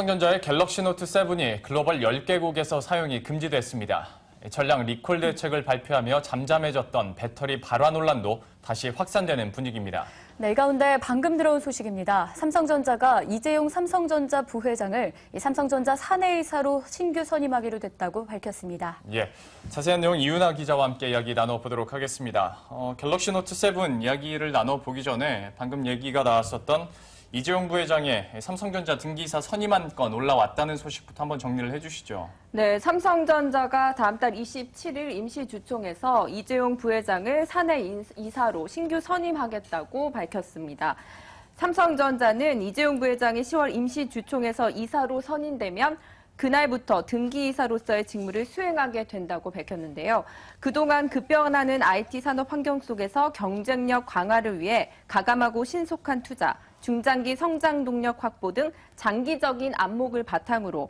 삼성전자의 갤럭시 노트 7이 글로벌 10개국에서 사용이 금지됐습니다. 전량 리콜 대책을 발표하며 잠잠해졌던 배터리 발화 논란도 다시 확산되는 분위기입니다. 네, 이 가운데 방금 들어온 소식입니다. 삼성전자가 이재용 삼성전자 부회장을 삼성전자 사내이사로 신규 선임하기로 됐다고 밝혔습니다. 예, 자세한 내용 이윤아 기자와 함께 이야기 나눠보도록 하겠습니다. 갤럭시 노트 7 이야기를 나눠보기 전에 방금 얘기가 나왔었던 이재용 부회장의 삼성전자 등기이사 선임안 건 올라왔다는 소식부터 한번 정리를 해주시죠. 네, 삼성전자가 다음 달 27일 임시주총에서 이재용 부회장을 사내이사로 신규 선임하겠다고 밝혔습니다. 삼성전자는 이재용 부회장이 10월 임시주총에서 이사로 선임되면 그날부터 등기이사로서의 직무를 수행하게 된다고 밝혔는데요. 그동안 급변하는 IT 산업 환경 속에서 경쟁력 강화를 위해 가감하고 신속한 투자, 중장기 성장 동력 확보 등 장기적인 안목을 바탕으로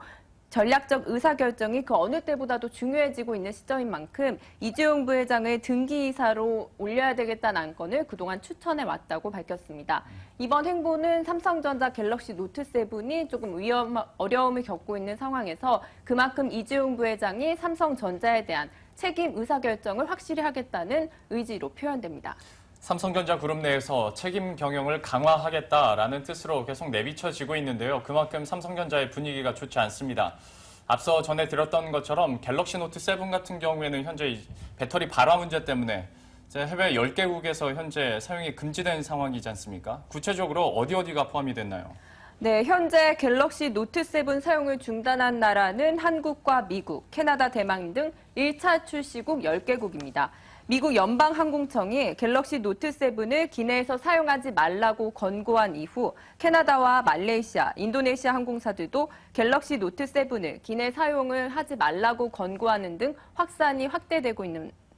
전략적 의사결정이 그 어느 때보다도 중요해지고 있는 시점인 만큼 이재용 부회장을 등기이사로 올려야 되겠다는 안건을 그동안 추천해 왔다고 밝혔습니다. 이번 행보는 삼성전자 갤럭시 노트 7이 조금 어려움을 겪고 있는 상황에서 그만큼 이재용 부회장이 삼성전자에 대한 책임 의사결정을 확실히 하겠다는 의지로 표현됩니다. 삼성전자 그룹 내에서 책임 경영을 강화하겠다라는 뜻으로 계속 내비쳐지고 있는데요. 그만큼 삼성전자의 분위기가 좋지 않습니다. 앞서 전해 들었던 것처럼 갤럭시 노트 7 같은 경우에는 현재 배터리 발화 문제 때문에 해외 10개국에서 현재 사용이 금지된 상황이지 않습니까? 구체적으로 어디가 포함이 됐나요? 네, 현재 갤럭시 노트 7 사용을 중단한 나라는 한국과 미국, 캐나다, 대만 등 1차 출시국 10개국입니다. 미국 연방항공청이 갤럭시 노트 7을 기내에서 사용하지 말라고 권고한 이후 캐나다와 말레이시아, 인도네시아 항공사들도 갤럭시 노트 7을 기내 사용을 하지 말라고 권고하는 등 확산이 확대되고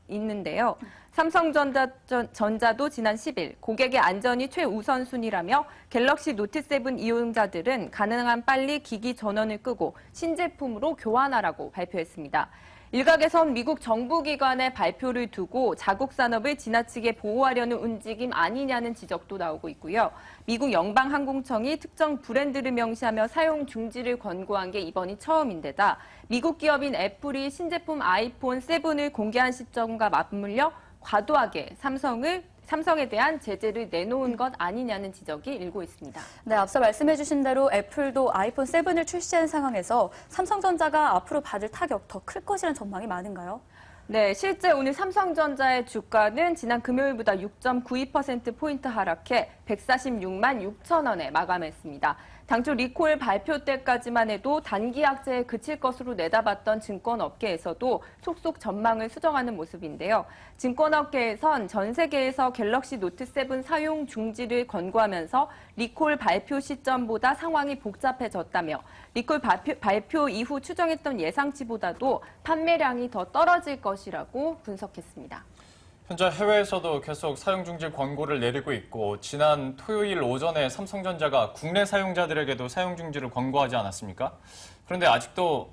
있는데요. 삼성전자도 지난 10일 고객의 안전이 최우선순위라며 갤럭시 노트 7 이용자들은 가능한 빨리 기기 전원을 끄고 신제품으로 교환하라고 발표했습니다. 일각에선 미국 정부기관의 발표를 두고 자국 산업을 지나치게 보호하려는 움직임 아니냐는 지적도 나오고 있고요. 미국 연방항공청이 특정 브랜드를 명시하며 사용 중지를 권고한 게 이번이 처음인데다 미국 기업인 애플이 신제품 아이폰 7을 공개한 시점과 맞물려 과도하게 삼성에 대한 제재를 내놓은 것 아니냐는 지적이 일고 있습니다. 네, 앞서 말씀해 주신 대로 애플도 아이폰 7을 출시한 상황에서 삼성전자가 앞으로 받을 타격 더 클 것이라는 전망이 많은가요? 네, 실제 오늘 삼성전자의 주가는 지난 금요일보다 6.92%포인트 하락해 146만 6천 원에 마감했습니다. 당초 리콜 발표 때까지만 해도 단기 악재에 그칠 것으로 내다봤던 증권업계에서도 속속 전망을 수정하는 모습인데요. 증권업계에선 전 세계에서 갤럭시 노트 7 사용 중지를 권고하면서 리콜 발표 시점보다 상황이 복잡해졌다며 리콜 발표 이후 추정했던 예상치보다도 판매량이 더 떨어질 것이라고 분석했습니다. 현재 해외에서도 계속 사용 중지 권고를 내리고 있고 지난 토요일 오전에 삼성전자가 국내 사용자들에게도 사용 중지를 권고하지 않았습니까? 그런데 아직도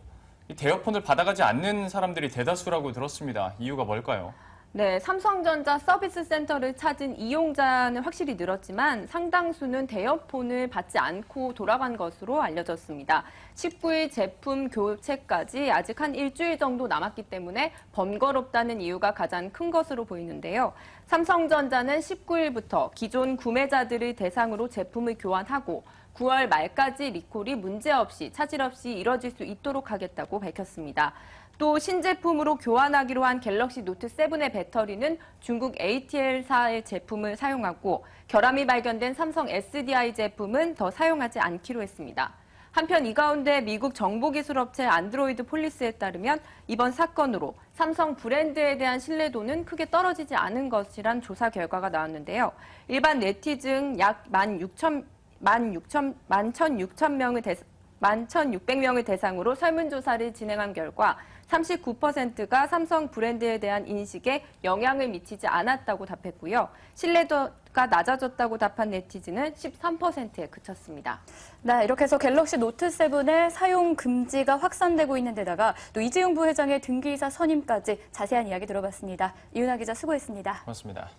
이 대여폰을 받아가지 않는 사람들이 대다수라고 들었습니다. 이유가 뭘까요? 네, 삼성전자 서비스 센터를 찾은 이용자는 확실히 늘었지만 상당수는 대여폰을 받지 않고 돌아간 것으로 알려졌습니다. 19일 제품 교체까지 아직 한 일주일 정도 남았기 때문에 번거롭다는 이유가 가장 큰 것으로 보이는데요. 삼성전자는 19일부터 기존 구매자들을 대상으로 제품을 교환하고 9월 말까지 리콜이 문제없이 차질 없이 이뤄질 수 있도록 하겠다고 밝혔습니다. 또 신제품으로 교환하기로 한 갤럭시 노트 7의 배터리는 중국 ATL사의 제품을 사용하고 결함이 발견된 삼성 SDI 제품은 더 사용하지 않기로 했습니다. 한편 이 가운데 미국 정보기술업체 안드로이드 폴리스에 따르면 이번 사건으로 삼성 브랜드에 대한 신뢰도는 크게 떨어지지 않은 것이란 조사 결과가 나왔는데요. 일반 네티즌 약 11,600명을 대상으로 설문조사를 진행한 결과 39%가 삼성 브랜드에 대한 인식에 영향을 미치지 않았다고 답했고요. 신뢰도가 낮아졌다고 답한 네티즌은 13%에 그쳤습니다. 네, 이렇게 해서 갤럭시 노트 7의 사용 금지가 확산되고 있는 데다가 또 이재용 부회장의 등기이사 선임까지 자세한 이야기 들어봤습니다. 이윤아 기자 수고했습니다. 고맙습니다.